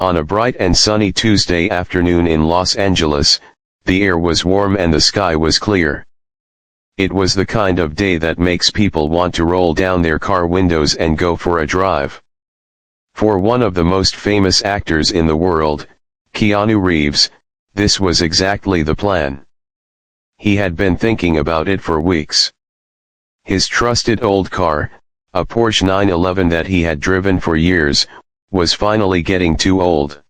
On a bright and sunny Tuesday afternoon in Los Angeles, the air was warm and the sky was clear. It was the kind of day that makes people want to roll down their car windows and go for a drive. For one of the most famous actors in the world, Keanu Reeves, this was exactly the plan. He had been thinking about it for weeks. His trusted old car, a Porsche 911 that he had driven for years, was finally getting too old.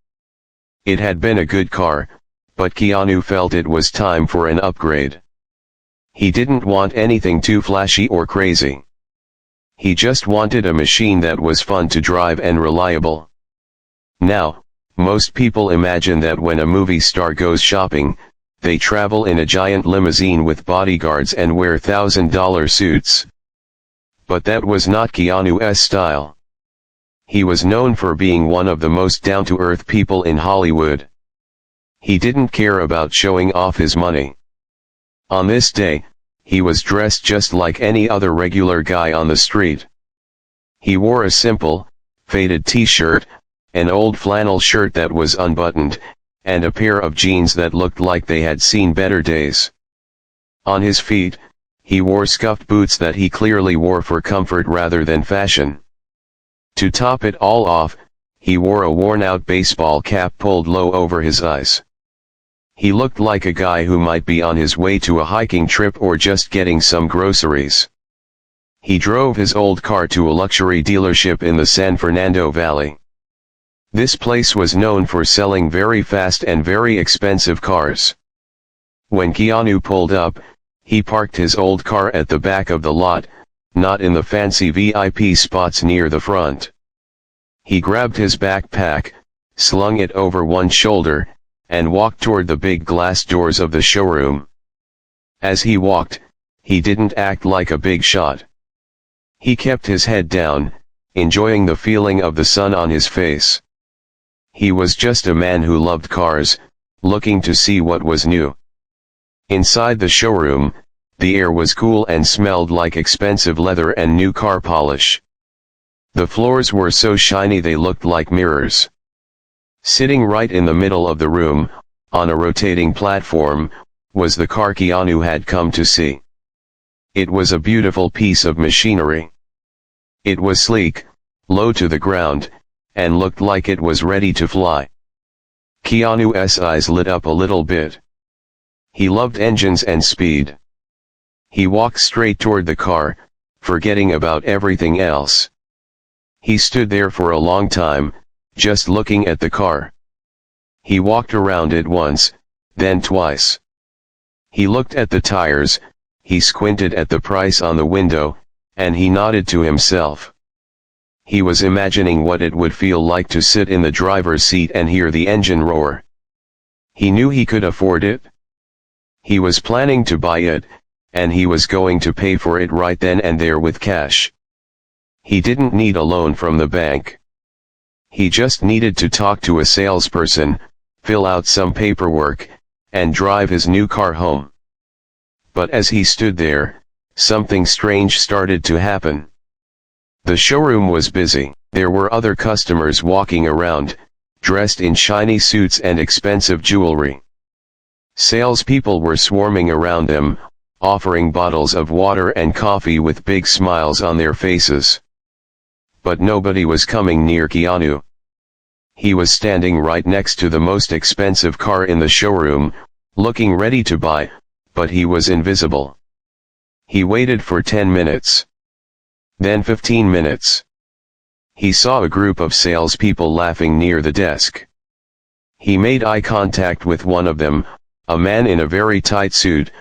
It had been a good car, but Keanu felt it was time for an upgrade. He didn't want anything too flashy or crazy. He just wanted a machine that was fun to drive and reliable. Now, most people imagine that when a movie star goes shopping, they travel in a giant limousine with bodyguards and wear $1,000 suits. But that was not Keanu's style. He was known for being one of the most down-to-earth people in Hollywood. He didn't care about showing off his money. On this day, he was dressed just like any other regular guy on the street. He wore a simple, faded t-shirt, an old flannel shirt that was unbuttoned, and a pair of jeans that looked like they had seen better days. On his feet, he wore scuffed boots that he clearly wore for comfort rather than fashion. To top it all off, he wore a worn-out baseball cap pulled low over his eyes. He looked like a guy who might be on his way to a hiking trip or just getting some groceries. He drove his old car to a luxury dealership in the San Fernando Valley. This place was known for selling very fast and very expensive cars. When Keanu pulled up, he parked his old car at the back of the lot, not in the fancy VIP spots near the front. He grabbed his backpack, slung it over one shoulder, and walked toward the big glass doors of the showroom. As he walked, he didn't act like a big shot. He kept his head down, enjoying the feeling of the sun on his face. He was just a man who loved cars, looking to see what was new. Inside the showroom, the air was cool and smelled like expensive leather and new car polish. The floors were so shiny they looked like mirrors. Sitting right in the middle of the room, on a rotating platform, was the car Keanu had come to see. It was a beautiful piece of machinery. It was sleek, low to the ground, and looked like it was ready to fly. Keanu's eyes lit up a little bit. He loved engines and speed. He walked straight toward the car, forgetting about everything else. He stood there for a long time, just looking at the car. He walked around it once, then twice. He looked at the tires, he squinted at the price on the window, and he nodded to himself. He was imagining what it would feel like to sit in the driver's seat and hear the engine roar. He knew he could afford it. He was planning to buy it, and he was going to pay for it right then and there with cash. He didn't need a loan from the bank. He just needed to talk to a salesperson, fill out some paperwork, and drive his new car home. But as he stood there, something strange started to happen. The showroom was busy. There were other customers walking around, dressed in shiny suits and expensive jewelry. Salespeople were swarming around them, offering bottles of water and coffee with big smiles on their faces. But nobody was coming near Keanu. He was standing right next to the most expensive car in the showroom, looking ready to buy, but he was invisible. He waited for 10 minutes. Then 15 minutes. He saw a group of salespeople laughing near the desk. He made eye contact with one of them, a man in a very tight suit,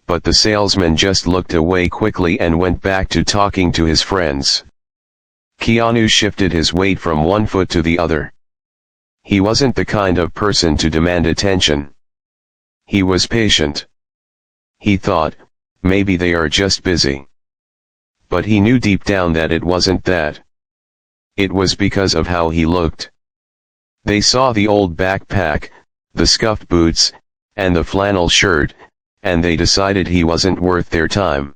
but the salesman just looked away quickly and went back to talking to his friends. Keanu shifted his weight from one foot to the other. He wasn't the kind of person to demand attention. He was patient. He thought, maybe they are just busy. But he knew deep down that it wasn't that. It was because of how he looked. They saw the old backpack, the scuffed boots, and the flannel shirt, and they decided he wasn't worth their time.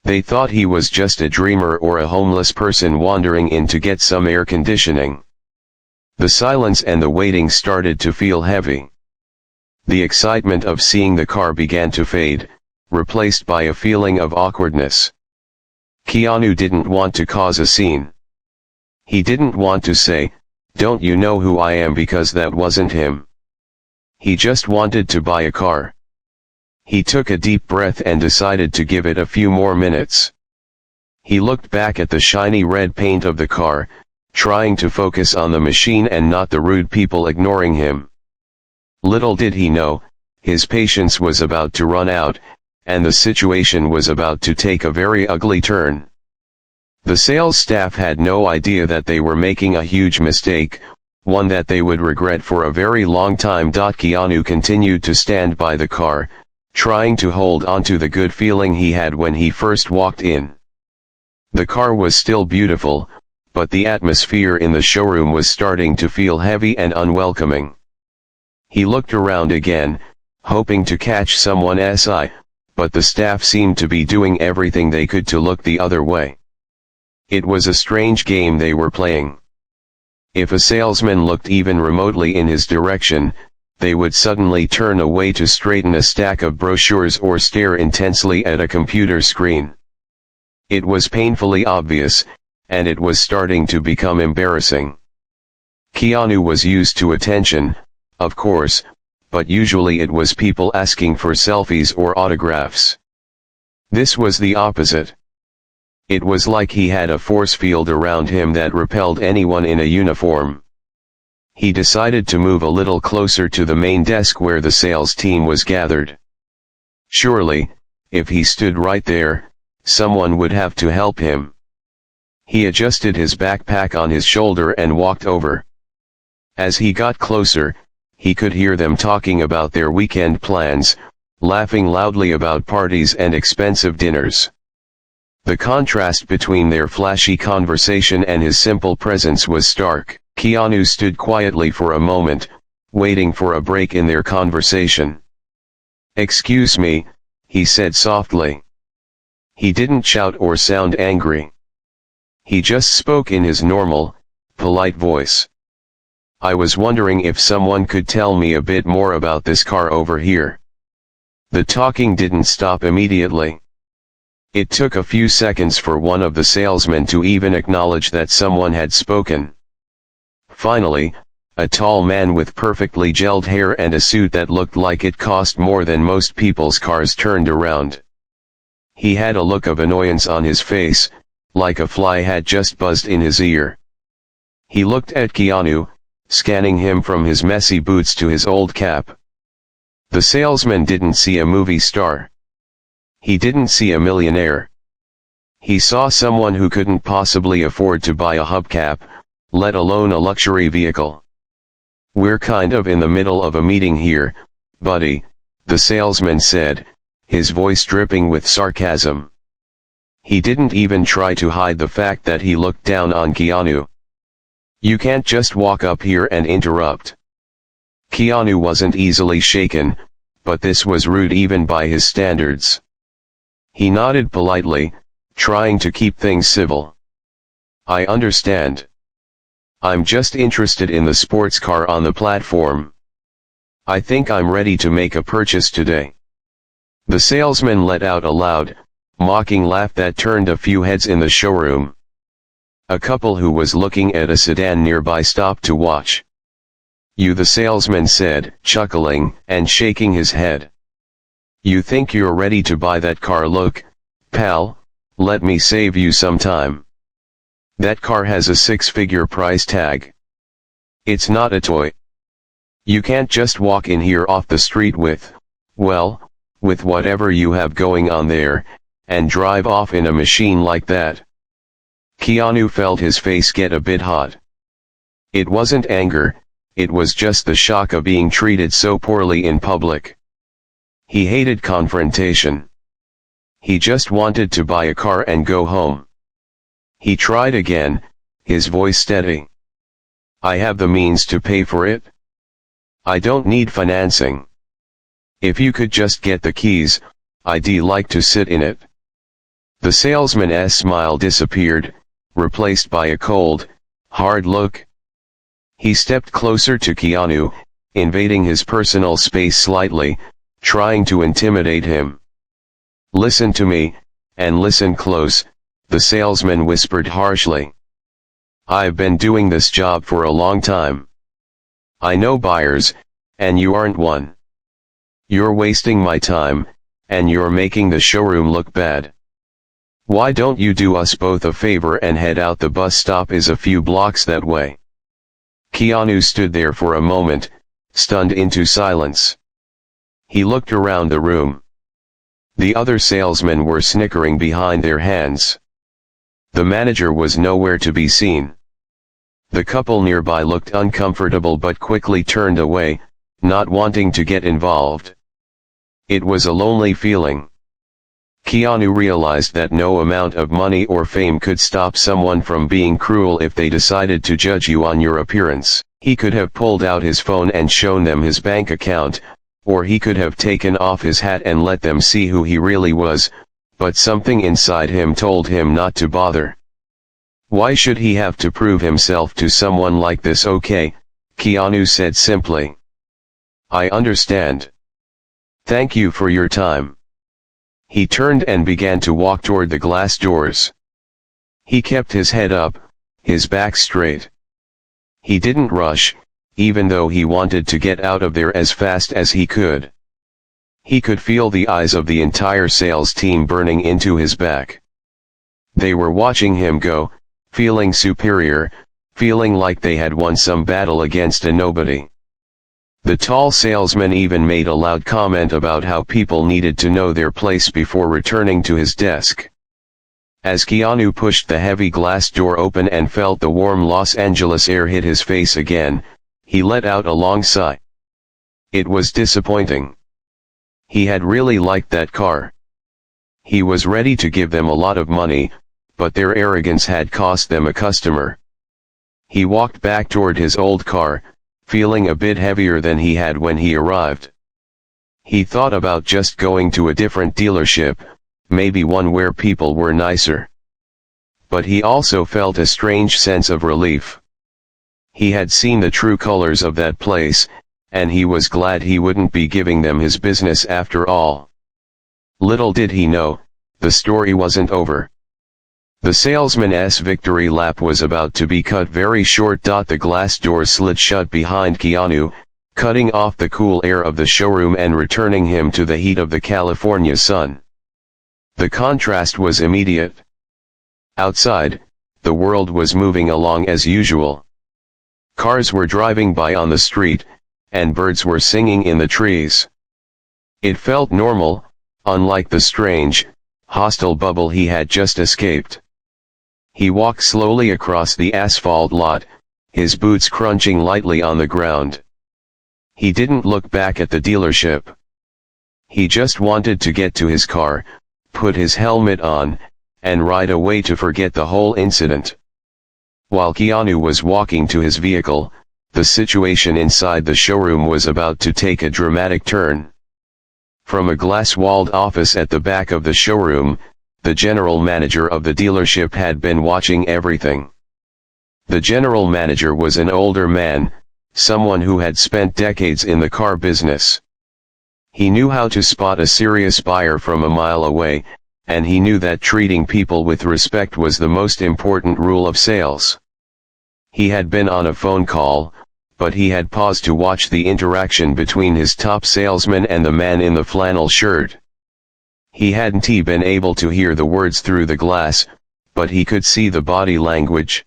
They thought he was just a dreamer or a homeless person wandering in to get some air conditioning. The silence and the waiting started to feel heavy. The excitement of seeing the car began to fade, replaced by a feeling of awkwardness. Keanu didn't want to cause a scene. He didn't want to say, "Don't you know who I am?" because that wasn't him. He just wanted to buy a car. He took a deep breath and decided to give it a few more minutes. He looked back at the shiny red paint of the car, trying to focus on the machine and not the rude people ignoring him. Little did he know, his patience was about to run out, and the situation was about to take a very ugly turn. The sales staff had no idea that they were making a huge mistake, one that they would regret for a very long time. Keanu continued to stand by the car, trying to hold onto the good feeling he had when he first walked in. The car was still beautiful, but the atmosphere in the showroom was starting to feel heavy and unwelcoming. He looked around again, hoping to catch someone's eye, but the staff seemed to be doing everything they could to look the other way. It was a strange game they were playing. If a salesman looked even remotely in his direction, they would suddenly turn away to straighten a stack of brochures or stare intensely at a computer screen. It was painfully obvious, and it was starting to become embarrassing. Keanu was used to attention, of course, but usually it was people asking for selfies or autographs. This was the opposite. It was like he had a force field around him that repelled anyone in a uniform. He decided to move a little closer to the main desk where the sales team was gathered. Surely, if he stood right there, someone would have to help him. He adjusted his backpack on his shoulder and walked over. As he got closer, he could hear them talking about their weekend plans, laughing loudly about parties and expensive dinners. The contrast between their flashy conversation and his simple presence was stark. Keanu stood quietly for a moment, waiting for a break in their conversation. "Excuse me," he said softly. He didn't shout or sound angry. He just spoke in his normal, polite voice. "I was wondering if someone could tell me a bit more about this car over here." The talking didn't stop immediately. It took a few seconds for one of the salesmen to even acknowledge that someone had spoken. Finally, a tall man with perfectly gelled hair and a suit that looked like it cost more than most people's cars turned around. He had a look of annoyance on his face, like a fly had just buzzed in his ear. He looked at Keanu, scanning him from his messy boots to his old cap. The salesman didn't see a movie star. He didn't see a millionaire. He saw someone who couldn't possibly afford to buy a hubcap, let alone a luxury vehicle. "We're kind of in the middle of a meeting here, buddy," the salesman said, his voice dripping with sarcasm. He didn't even try to hide the fact that he looked down on Keanu. "You can't just walk up here and interrupt." Keanu wasn't easily shaken, but this was rude even by his standards. He nodded politely, trying to keep things civil. "I understand. I'm just interested in the sports car on the platform. I think I'm ready to make a purchase today." The salesman let out a loud, mocking laugh that turned a few heads in the showroom. A couple who was looking at a sedan nearby stopped to watch. "You," the salesman said, chuckling and shaking his head. "You think you're ready to buy that car? Look, pal, let me save you some time. That car has a six-figure price tag. It's not a toy. You can't just walk in here off the street with whatever you have going on there, and drive off in a machine like that." Keanu felt his face get a bit hot. It wasn't anger, it was just the shock of being treated so poorly in public. He hated confrontation. He just wanted to buy a car and go home. He tried again, his voice steady. "I have the means to pay for it. I don't need financing. If you could just get the keys, I'd like to sit in it." The salesman's smile disappeared, replaced by a cold, hard look. He stepped closer to Keanu, invading his personal space slightly, trying to intimidate him. "Listen to me, and listen close," the salesman whispered harshly. "I've been doing this job for a long time. I know buyers, and you aren't one. You're wasting my time, and you're making the showroom look bad. Why don't you do us both a favor and head out? The bus stop is a few blocks that way." Keanu stood there for a moment, stunned into silence. He looked around the room. The other salesmen were snickering behind their hands. The manager was nowhere to be seen. The couple nearby looked uncomfortable but quickly turned away, not wanting to get involved. It was a lonely feeling. Keanu realized that no amount of money or fame could stop someone from being cruel if they decided to judge you on your appearance. He could have pulled out his phone and shown them his bank account, or he could have taken off his hat and let them see who he really was, but something inside him told him not to bother. Why should he have to prove himself to someone like this? "Okay," Keanu said simply. "I understand. Thank you for your time." He turned and began to walk toward the glass doors. He kept his head up, his back straight. He didn't rush, even though he wanted to get out of there as fast as he could. He could feel the eyes of the entire sales team burning into his back. They were watching him go, feeling superior, feeling like they had won some battle against a nobody. The tall salesman even made a loud comment about how people needed to know their place before returning to his desk. As Keanu pushed the heavy glass door open and felt the warm Los Angeles air hit his face again, he let out a long sigh. It was disappointing. He had really liked that car. He was ready to give them a lot of money, but their arrogance had cost them a customer. He walked back toward his old car, feeling a bit heavier than he had when he arrived. He thought about just going to a different dealership, maybe one where people were nicer. But he also felt a strange sense of relief. He had seen the true colors of that place, and he was glad he wouldn't be giving them his business after all. Little did he know, the story wasn't over. The salesman's victory lap was about to be cut very short. The glass door slid shut behind Keanu, cutting off the cool air of the showroom and returning him to the heat of the California sun. The contrast was immediate. Outside, the world was moving along as usual. Cars were driving by on the street, and birds were singing in the trees. It felt normal, unlike the strange, hostile bubble he had just escaped. He walked slowly across the asphalt lot, his boots crunching lightly on the ground. He didn't look back at the dealership. He just wanted to get to his car, put his helmet on, and ride away to forget the whole incident. While Keanu was walking to his vehicle, the situation inside the showroom was about to take a dramatic turn. From a glass-walled office at the back of the showroom, the general manager of the dealership had been watching everything. The general manager was an older man, someone who had spent decades in the car business. He knew how to spot a serious buyer from a mile away, and he knew that treating people with respect was the most important rule of sales. He had been on a phone call, but he had paused to watch the interaction between his top salesman and the man in the flannel shirt. He hadn't been able to hear the words through the glass, but he could see the body language.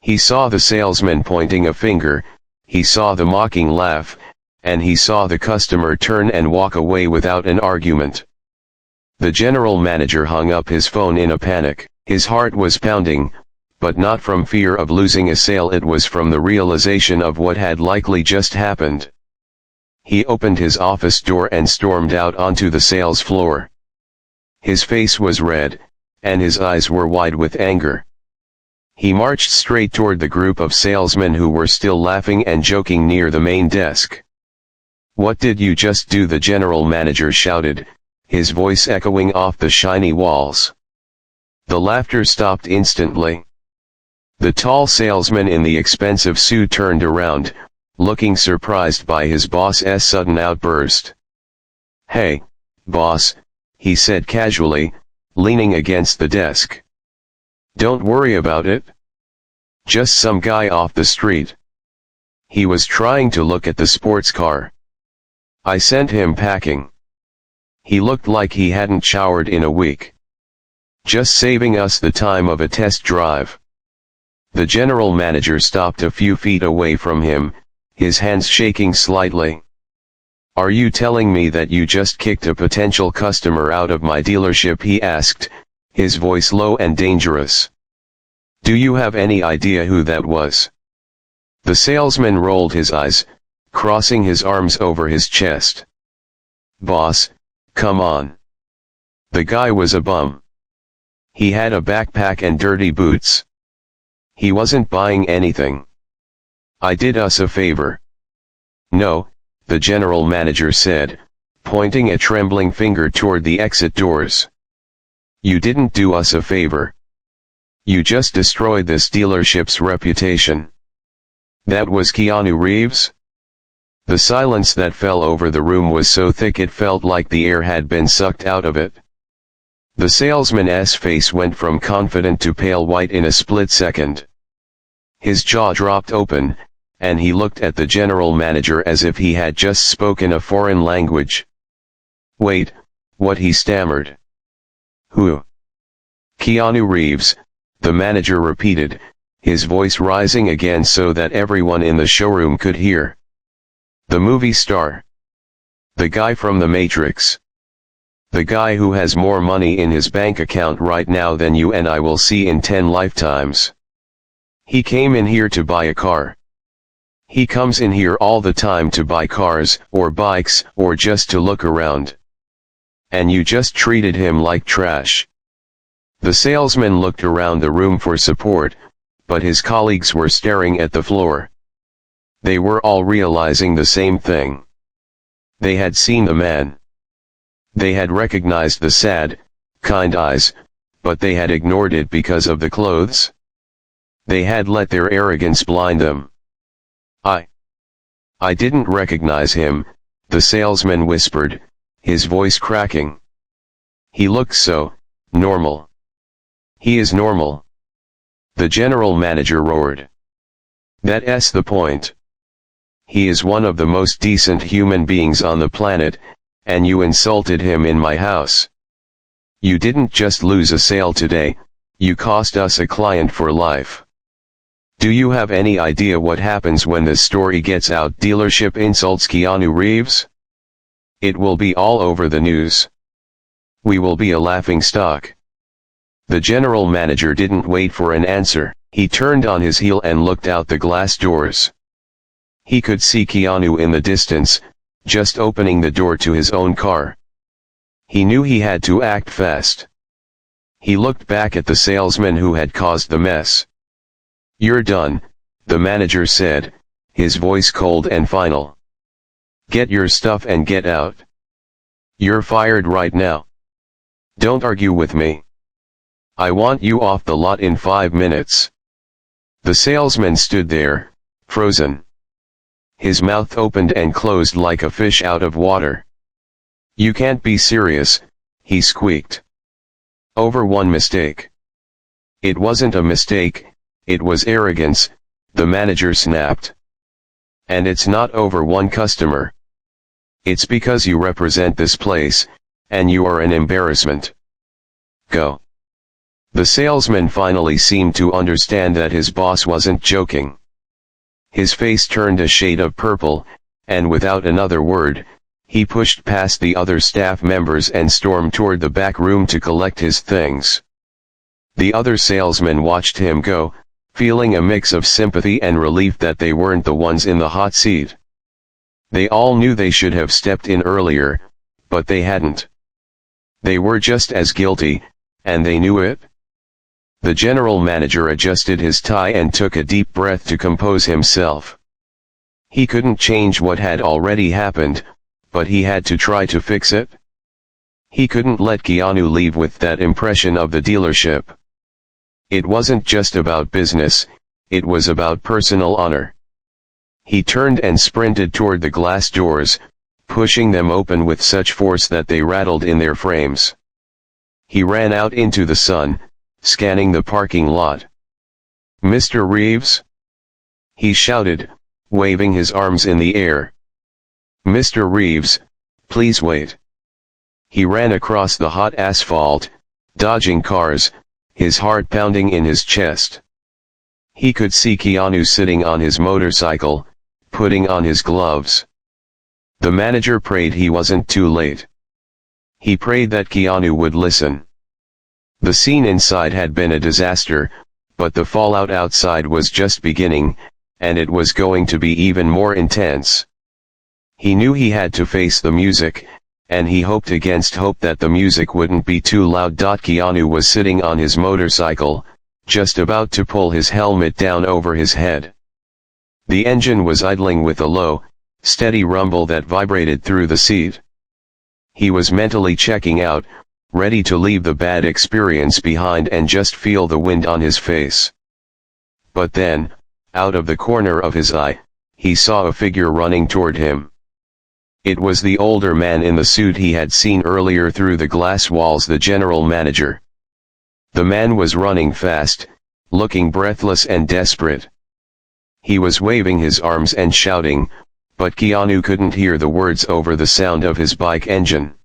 He saw the salesman pointing a finger, he saw the mocking laugh, and he saw the customer turn and walk away without an argument. The general manager hung up his phone in a panic. His heart was pounding, but not from fear of losing a sale. It was from the realization of what had likely just happened. He opened his office door and stormed out onto the sales floor. His face was red, and his eyes were wide with anger. He marched straight toward the group of salesmen who were still laughing and joking near the main desk. "What did you just do?" the general manager shouted, his voice echoing off the shiny walls. The laughter stopped instantly. The tall salesman in the expensive suit turned around, looking surprised by his boss's sudden outburst. "Hey, boss," he said casually, leaning against the desk. "Don't worry about it. Just some guy off the street. He was trying to look at the sports car. I sent him packing. He looked like he hadn't showered in a week. Just saving us the time of a test drive." The general manager stopped a few feet away from him, his hands shaking slightly. "Are you telling me that you just kicked a potential customer out of my dealership?" he asked, his voice low and dangerous. "Do you have any idea who that was?" The salesman rolled his eyes, crossing his arms over his chest. "Boss, come on. The guy was a bum. He had a backpack and dirty boots. He wasn't buying anything. I did us a favor." "No," the general manager said, pointing a trembling finger toward the exit doors. "You didn't do us a favor. You just destroyed this dealership's reputation." "That was Keanu Reeves?" The silence that fell over the room was so thick it felt like the air had been sucked out of it. The salesman's face went from confident to pale white in a split second. His jaw dropped open, and he looked at the general manager as if he had just spoken a foreign language. "Wait, what?" he stammered. "Who?" "Keanu Reeves," the manager repeated, his voice rising again so that everyone in the showroom could hear. "The movie star. The guy from The Matrix. The guy who has more money in his bank account right now than you and I will see in 10 lifetimes. He came in here to buy a car. He comes in here all the time to buy cars, or bikes, or just to look around. And you just treated him like trash." The salesman looked around the room for support, but his colleagues were staring at the floor. They were all realizing the same thing. They had seen the man. They had recognized the sad, kind eyes, but they had ignored it because of the clothes. They had let their arrogance blind them. I didn't recognize him," the salesman whispered, his voice cracking. "He looks so normal." "He is normal," the general manager roared. "That's the point. He is one of the most decent human beings on the planet, and you insulted him in my house. You didn't just lose a sale today, you cost us a client for life. Do you have any idea what happens when this story gets out? Dealership insults Keanu Reeves? It will be all over the news. We will be a laughing stock." The general manager didn't wait for an answer. He turned on his heel and looked out the glass doors. He could see Keanu in the distance, just opening the door to his own car. He knew he had to act fast. He looked back at the salesman who had caused the mess. "You're done," the manager said, his voice cold and final. "Get your stuff and get out. You're fired right now. Don't argue with me. I want you off the lot in 5 minutes." The salesman stood there, frozen. His mouth opened and closed like a fish out of water. "You can't be serious," he squeaked. "Over one mistake." "It wasn't a mistake, it was arrogance," the manager snapped. "And it's not over one customer. It's because you represent this place, and you are an embarrassment. Go." The salesman finally seemed to understand that his boss wasn't joking. His face turned a shade of purple, and without another word, he pushed past the other staff members and stormed toward the back room to collect his things. The other salesmen watched him go, feeling a mix of sympathy and relief that they weren't the ones in the hot seat. They all knew they should have stepped in earlier, but they hadn't. They were just as guilty, and they knew it. The general manager adjusted his tie and took a deep breath to compose himself. He couldn't change what had already happened, but he had to try to fix it. He couldn't let Keanu leave with that impression of the dealership. It wasn't just about business, It was about personal honor. He turned and sprinted toward the glass doors, pushing them open with such force that they rattled in their frames. He ran out into the sun, scanning the parking lot. "Mr. Reeves?" he shouted, waving his arms in the air. "Mr. Reeves, please wait." He ran across the hot asphalt, dodging cars, his heart pounding in his chest. He could see Keanu sitting on his motorcycle, putting on his gloves. The manager prayed he wasn't too late. He prayed that Keanu would listen. The scene inside had been a disaster, but the fallout outside was just beginning, and it was going to be even more intense. He knew he had to face the music, and he hoped against hope that the music wouldn't be too loud. Keanu was sitting on his motorcycle, just about to pull his helmet down over his head. The engine was idling with a low, steady rumble that vibrated through the seat. He was mentally checking out, ready to leave the bad experience behind and just feel the wind on his face. But then, out of the corner of his eye, he saw a figure running toward him. It was the older man in the suit he had seen earlier through the glass walls, the general manager. The man was running fast, looking breathless and desperate. He was waving his arms and shouting, but Keanu couldn't hear the words over the sound of his bike engine.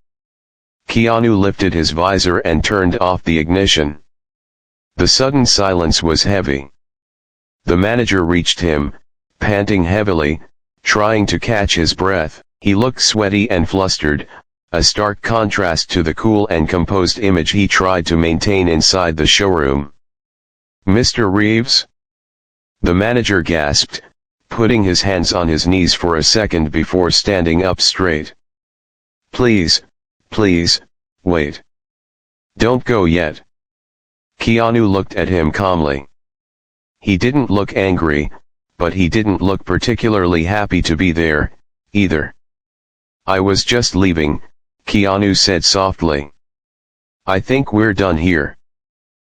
Keanu lifted his visor and turned off the ignition. The sudden silence was heavy. The manager reached him, panting heavily, trying to catch his breath. He looked sweaty and flustered, a stark contrast to the cool and composed image he tried to maintain inside the showroom. "Mr. Reeves?" the manager gasped, putting his hands on his knees for a second before standing up straight. Please, wait. Don't go yet." Keanu looked at him calmly. He didn't look angry, but he didn't look particularly happy to be there, either. "I was just leaving," Keanu said softly. "I think we're done here."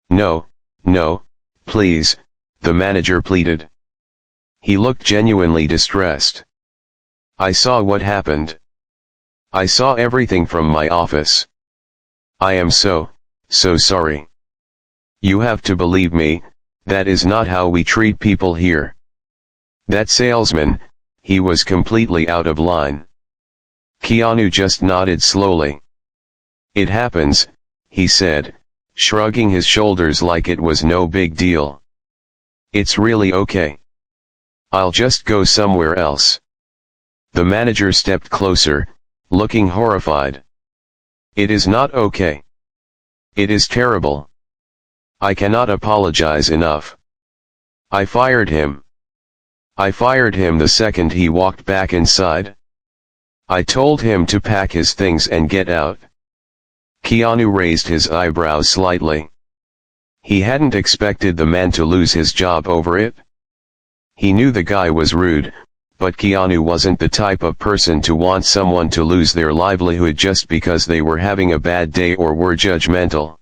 No, please," the manager pleaded. He looked genuinely distressed. "I saw what happened. I saw everything from my office. I am so sorry. You have to believe me, that is not how we treat people here." That salesman, he was completely out of line. Keanu just nodded slowly. "It happens," he said, shrugging his shoulders like it was no big deal. "It's really okay. I'll just go somewhere else." The manager stepped closer, looking horrified. "It is not okay. It is terrible. I cannot apologize enough. I fired him. I fired him the second he walked back inside. I told him to pack his things and get out." Keanu raised his eyebrows slightly. He hadn't expected the man to lose his job over it. He knew the guy was rude, but Keanu wasn't the type of person to want someone to lose their livelihood just because they were having a bad day or were judgmental.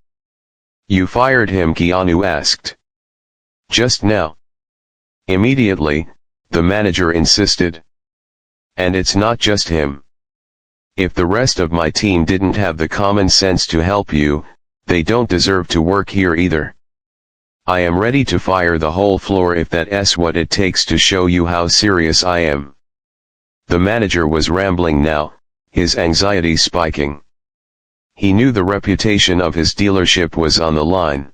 "You fired him?" Keanu asked. "Just now." "Immediately," the manager insisted. "And it's not just him. If the rest of my team didn't have the common sense to help you, they don't deserve to work here either. I am ready to fire the whole floor if that's what it takes to show you how serious I am." The manager was rambling now, his anxiety spiking. He knew the reputation of his dealership was on the line.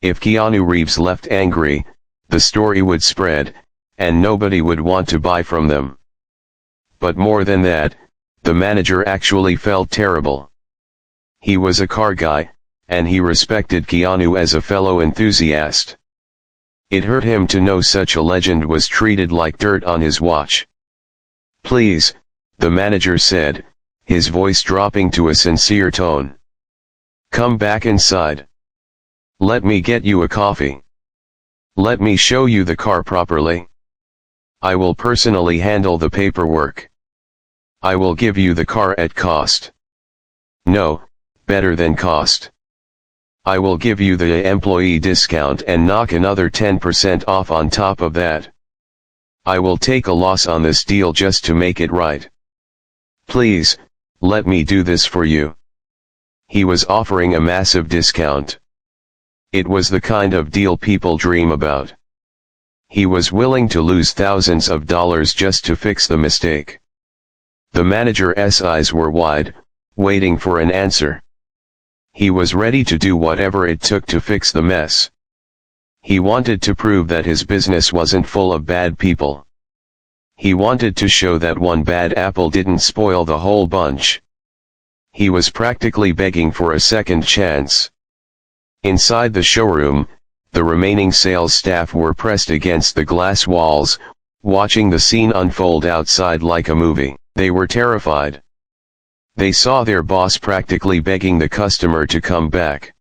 If Keanu Reeves left angry, the story would spread, and nobody would want to buy from them. But more than that, the manager actually felt terrible. He was a car guy, and he respected Keanu as a fellow enthusiast. It hurt him to know such a legend was treated like dirt on his watch. "Please," the manager said, his voice dropping to a sincere tone. "Come back inside. Let me get you a coffee. Let me show you the car properly. I will personally handle the paperwork. I will give you the car at cost. No, better than cost. I will give you the employee discount and knock another 10% off on top of that. I will take a loss on this deal just to make it right. Please, let me do this for you. He was offering a massive discount. It was the kind of deal people dream about. He was willing to lose thousands of dollars just to fix the mistake. The manager's eyes were wide, waiting for an answer. He was ready to do whatever it took to fix the mess. He wanted to prove that his business wasn't full of bad people. He wanted to show that one bad apple didn't spoil the whole bunch. He was practically begging for a second chance. Inside the showroom, the remaining sales staff were pressed against the glass walls, watching the scene unfold outside like a movie. They were terrified. They saw their boss practically begging the customer to come back.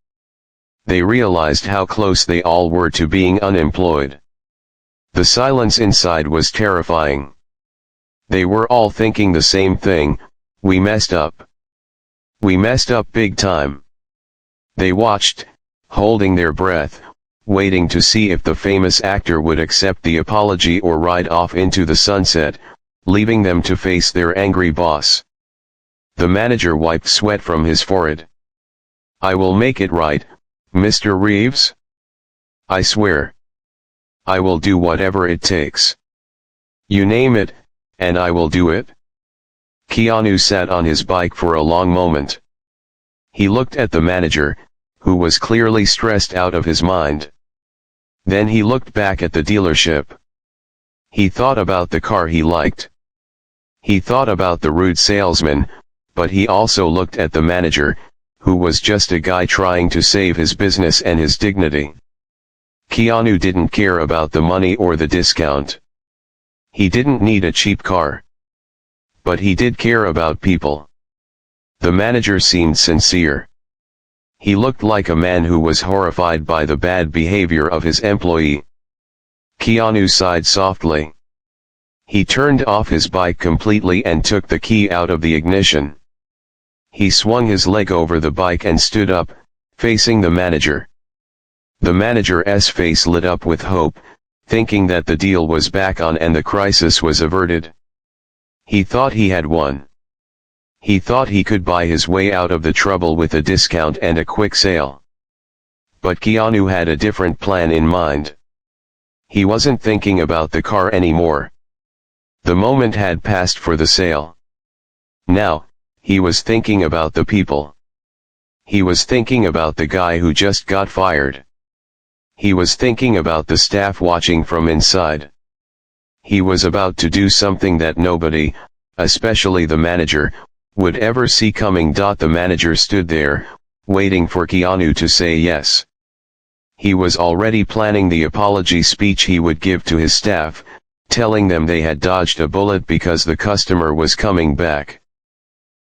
They realized how close they all were to being unemployed. The silence inside was terrifying. They were all thinking the same thing: we messed up. We messed up big time. They watched, holding their breath, waiting to see if the famous actor would accept the apology or ride off into the sunset, leaving them to face their angry boss. The manager wiped sweat from his forehead. I will make it right, Mr. Reeves. I swear. I will do whatever it takes. You name it, and I will do it. Keanu sat on his bike for a long moment. He looked at the manager, who was clearly stressed out of his mind. Then he looked back at the dealership. He thought about the car he liked. He thought about the rude salesman, but he also looked at the manager, who was just a guy trying to save his business and his dignity. Keanu didn't care about the money or the discount. He didn't need a cheap car. But he did care about people. The manager seemed sincere. He looked like a man who was horrified by the bad behavior of his employee. Keanu sighed softly. He turned off his bike completely and took the key out of the ignition. He swung his leg over the bike and stood up, facing the manager. The manager's face lit up with hope, thinking that the deal was back on and the crisis was averted. He thought he had won. He thought he could buy his way out of the trouble with a discount and a quick sale. But Keanu had a different plan in mind. He wasn't thinking about the car anymore. The moment had passed for the sale. Now, he was thinking about the people. He was thinking about the guy who just got fired. He was thinking about the staff watching from inside. He was about to do something that nobody, especially the manager, would ever see coming. The manager stood there, waiting for Keanu to say yes. He was already planning the apology speech he would give to his staff, telling them they had dodged a bullet because the customer was coming back.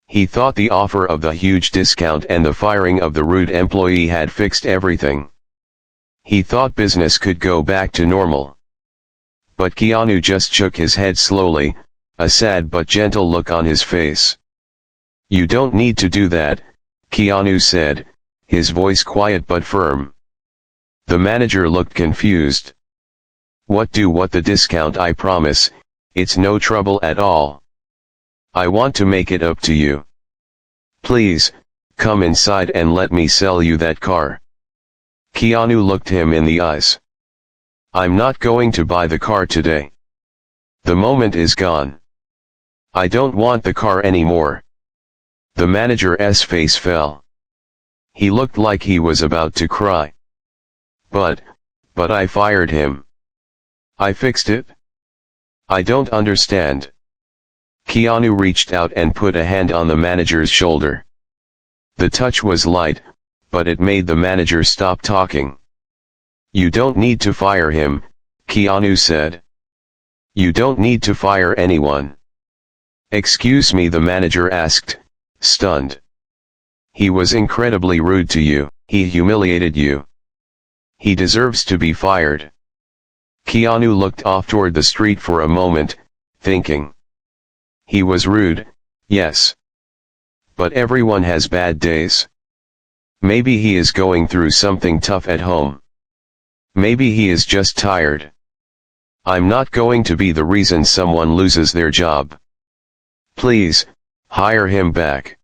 He thought the offer of the huge discount and the firing of the rude employee had fixed everything. He thought business could go back to normal. But Keanu just shook his head slowly, a sad but gentle look on his face. You don't need to do that, Keanu said, his voice quiet but firm. The manager looked confused. What the discount? I promise, it's no trouble at all. I want to make it up to you. Please, come inside and let me sell you that car. Keanu looked him in the eyes. I'm not going to buy the car today. The moment is gone. I don't want the car anymore. The manager's face fell. He looked like he was about to cry. But I fired him. I fixed it. I don't understand. Keanu reached out and put a hand on the manager's shoulder. The touch was light, but it made the manager stop talking. You don't need to fire him, Keanu said. You don't need to fire anyone. Excuse me, the manager asked, stunned. He was incredibly rude to you. He humiliated you. He deserves to be fired. Keanu looked off toward the street for a moment, thinking. He was rude, yes. But everyone has bad days. Maybe he is going through something tough at home. Maybe he is just tired. I'm not going to be the reason someone loses their job. Please, hire him back.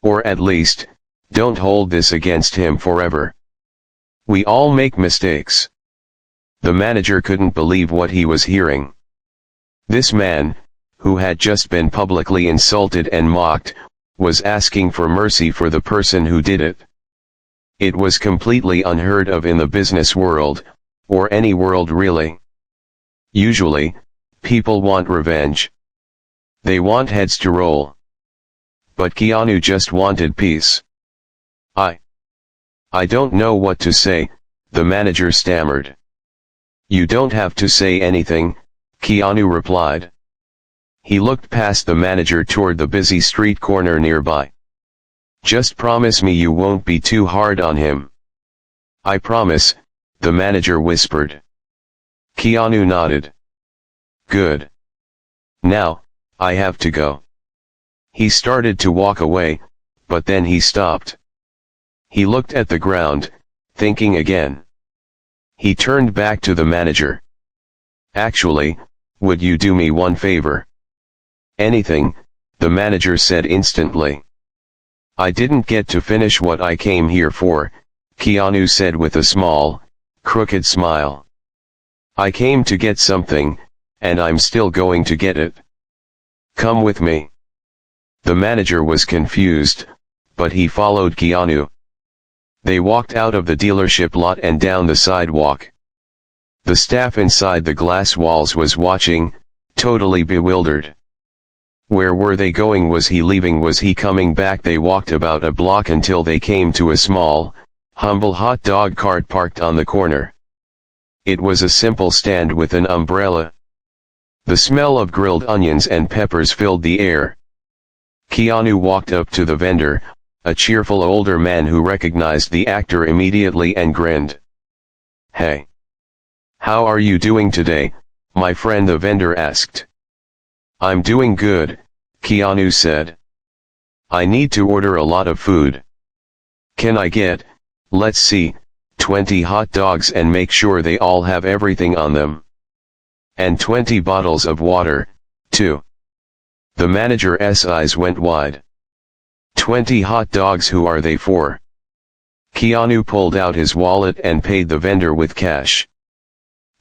Or at least, don't hold this against him forever. We all make mistakes. The manager couldn't believe what he was hearing. This man, who had just been publicly insulted and mocked, was asking for mercy for the person who did it. It was completely unheard of in the business world, or any world really. Usually, people want revenge. They want heads to roll. But Keanu just wanted peace. I don't know what to say, the manager stammered. You don't have to say anything, Keanu replied. He looked past the manager toward the busy street corner nearby. Just promise me you won't be too hard on him. I promise, the manager whispered. Keanu nodded. Good. Now, I have to go. He started to walk away, but then he stopped. He looked at the ground, thinking again. He turned back to the manager. Actually, would you do me one favor? Anything, the manager said instantly. I didn't get to finish what I came here for, Keanu said with a small, crooked smile. I came to get something, and I'm still going to get it. Come with me. The manager was confused, but he followed Keanu. They walked out of the dealership lot and down the sidewalk. The staff inside the glass walls was watching, totally bewildered. Where were they going? Was he leaving? Was he coming back? They walked about a block until they came to a small, humble hot dog cart parked on the corner. It was a simple stand with an umbrella. The smell of grilled onions and peppers filled the air. Keanu walked up to the vendor, a cheerful older man who recognized the actor immediately and grinned. Hey. How are you doing today, my friend? The vendor asked. I'm doing good, Keanu said. I need to order a lot of food. Can I get, let's see, 20 hot dogs and make sure they all have everything on them? And 20 bottles of water, too. The manager's eyes went wide. 20 hot dogs, who are they for? Keanu pulled out his wallet and paid the vendor with cash.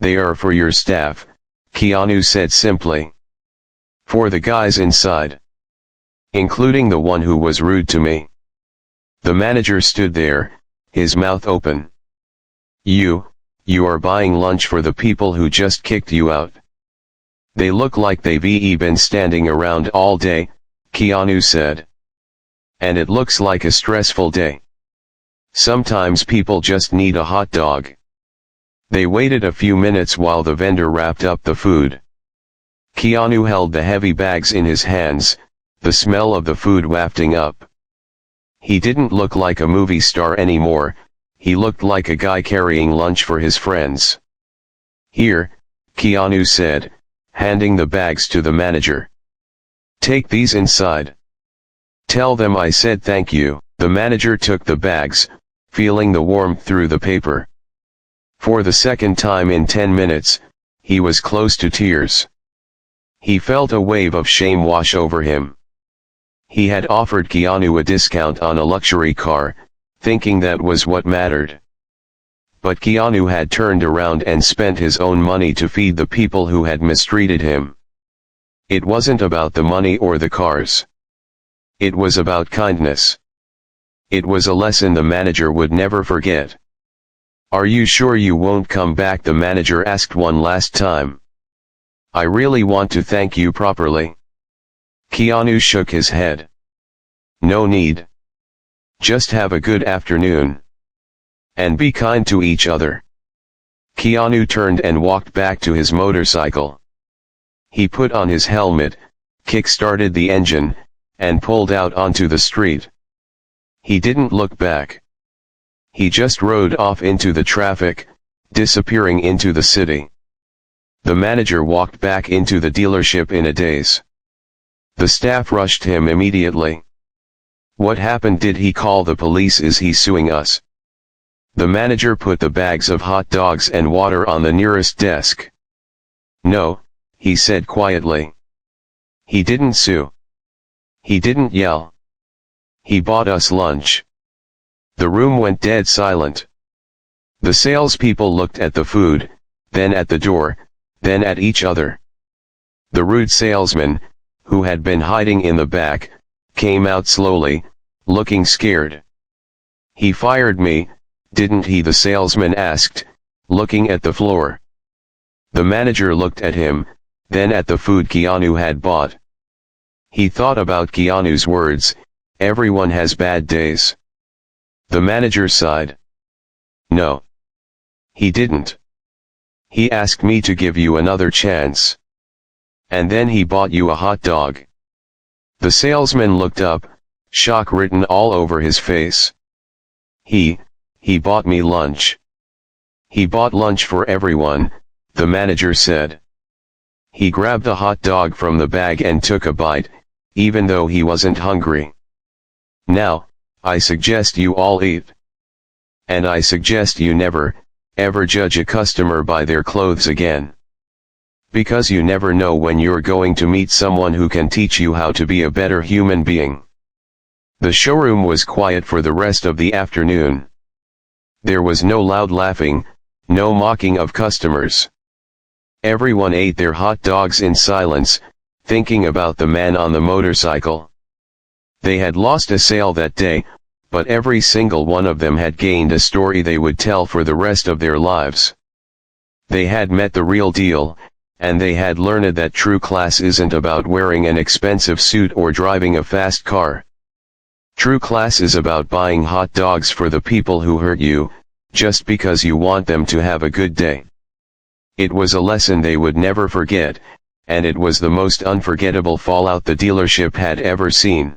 They are for your staff, Keanu said simply. For the guys inside. Including the one who was rude to me. The manager stood there, his mouth open. You are buying lunch for the people who just kicked you out. They look like they've been standing around all day, Keanu said. And it looks like a stressful day. Sometimes people just need a hot dog. They waited a few minutes while the vendor wrapped up the food. Keanu held the heavy bags in his hands, the smell of the food wafting up. He didn't look like a movie star anymore, he looked like a guy carrying lunch for his friends. Here, Keanu said, handing the bags to the manager. Take these inside. Tell them I said thank you. The manager took the bags, feeling the warmth through the paper. For the second time in 10 minutes, he was close to tears. He felt a wave of shame wash over him. He had offered Keanu a discount on a luxury car, thinking that was what mattered. But Keanu had turned around and spent his own money to feed the people who had mistreated him. It wasn't about the money or the cars. It was about kindness. It was a lesson the manager would never forget. Are you sure you won't come back? The manager asked one last time. I really want to thank you properly. Keanu shook his head. No need. Just have a good afternoon. And be kind to each other. Keanu turned and walked back to his motorcycle. He put on his helmet, kick-started the engine, and pulled out onto the street. He didn't look back. He just rode off into the traffic, disappearing into the city. The manager walked back into the dealership in a daze. The staff rushed him immediately. What happened? Did he call the police? Is he suing us? The manager put the bags of hot dogs and water on the nearest desk. No, he said quietly. He didn't sue. He didn't yell. He bought us lunch. The room went dead silent. The salespeople looked at the food, then at the door, then at each other. The rude salesman, who had been hiding in the back, came out slowly, looking scared. He fired me, didn't he? The salesman asked, looking at the floor. The manager looked at him, then at the food Keanu had bought. He thought about Keanu's words, everyone has bad days. The manager sighed. No. He didn't. He asked me to give you another chance. And then he bought you a hot dog. The salesman looked up, shock written all over his face. He bought me lunch. He bought lunch for everyone, the manager said. He grabbed a hot dog from the bag and took a bite, even though he wasn't hungry. Now, I suggest you all eat. And I suggest you never, ever judge a customer by their clothes again. Because you never know when you're going to meet someone who can teach you how to be a better human being. The showroom was quiet for the rest of the afternoon. There was no loud laughing, no mocking of customers. Everyone ate their hot dogs in silence, thinking about the man on the motorcycle. They had lost a sale that day, but every single one of them had gained a story they would tell for the rest of their lives. They had met the real deal, and they had learned that true class isn't about wearing an expensive suit or driving a fast car. True class is about buying hot dogs for the people who hurt you, just because you want them to have a good day. It was a lesson they would never forget, and it was the most unforgettable fallout the dealership had ever seen.